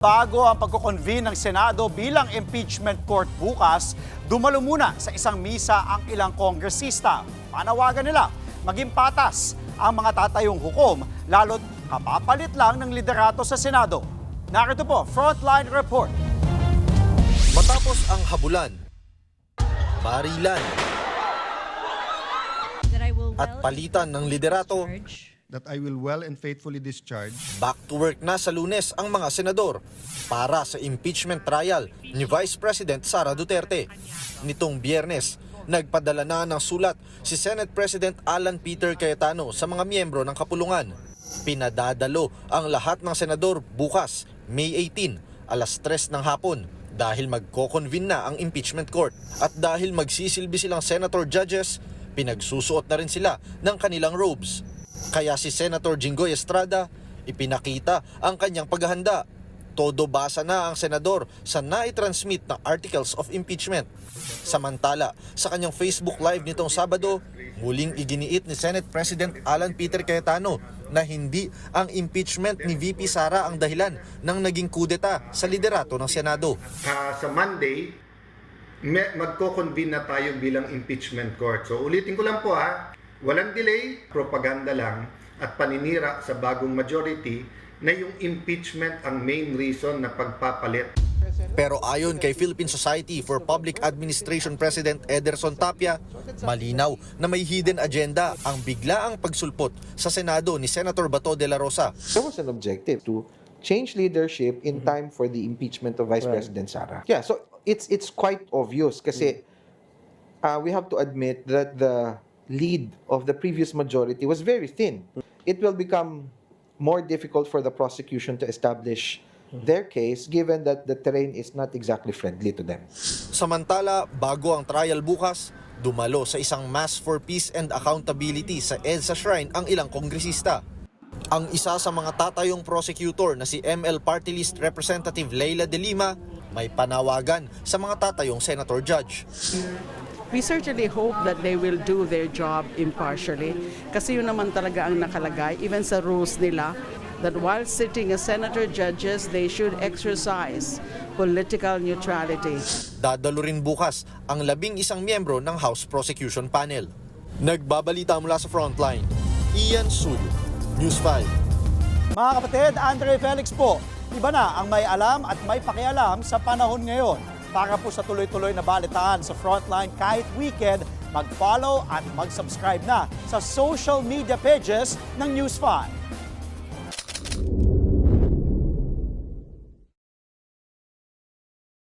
Bago ang pagko-convene ng Senado bilang impeachment court bukas, dumalo muna sa isang misa ang ilang kongresista. Panawagan nila maging patas ang mga tatayong hukom, lalo't kapapalit lang ng liderato sa Senado. Narito po, Frontline Report. Matapos ang habulan, barilan, at palitan ng liderato, that I will well and faithfully discharge. back to work na sa Lunes ang mga senador para sa impeachment trial ni Vice President Sara Duterte. Nitong Biyernes, nagpadala na ng sulat si Senate President Alan Peter Cayetano sa mga miyembro ng kapulungan. Pinadadalo ang lahat ng senador bukas, May 18, alas 3 ng hapon dahil magko-convene na ang impeachment court. At dahil magsisilbi silang senator judges, pinagsusuot na rin sila ng kanilang robes. Kaya si Senator Jinggoy Estrada, ipinakita ang kanyang paghahanda. Todo basa na ang senador sa nai-transmit na articles of impeachment. Samantala, sa kanyang Facebook Live nitong Sabado, muling iginiit ni Senate President Alan Peter Cayetano na hindi ang impeachment ni VP Sara ang dahilan ng naging kudeta sa liderato ng Senado. Sa Monday, magko-convene na tayo bilang impeachment court. So ulitin ko lang po walang delay, propaganda lang at paninira sa bagong majority na yung impeachment ang main reason na pagpapalit. Pero ayon kay Philippine Society for Public Administration President Ederson Tapia, malinaw na may hidden agenda ang biglaang pagsulpot sa Senado ni Senator Bato de la Rosa. There was an objective to change leadership in time for the impeachment of Vice President Sara. Yeah, so it's quite obvious kasi we have to admit that the lead of the previous majority was very thin. It will become more difficult for the prosecution to establish their case given that the terrain is not exactly friendly to them. Samantala, bago ang trial bukas, dumalo sa isang Mass for Peace and Accountability sa EDSA Shrine ang ilang kongresista. Ang isa sa mga tatayong prosecutor na si ML Party List Representative Leila De Lima may panawagan sa mga tatayong senator judge. We certainly hope that they will do their job impartially kasi yun naman talaga ang nakalagay even sa rules nila that while sitting as senator judges, they should exercise political neutrality. Dadalo rin bukas ang 11 miyembro ng House Prosecution Panel. Nagbabalita mula sa Frontline, Ian Suyo, News 5. Mga kapatid, Andre Felix po, iba na ang may alam at may pakialam sa panahon ngayon. Para po sa tuloy-tuloy na balitaan sa Frontline kahit weekend, mag-follow at mag-subscribe na sa social media pages ng News 5.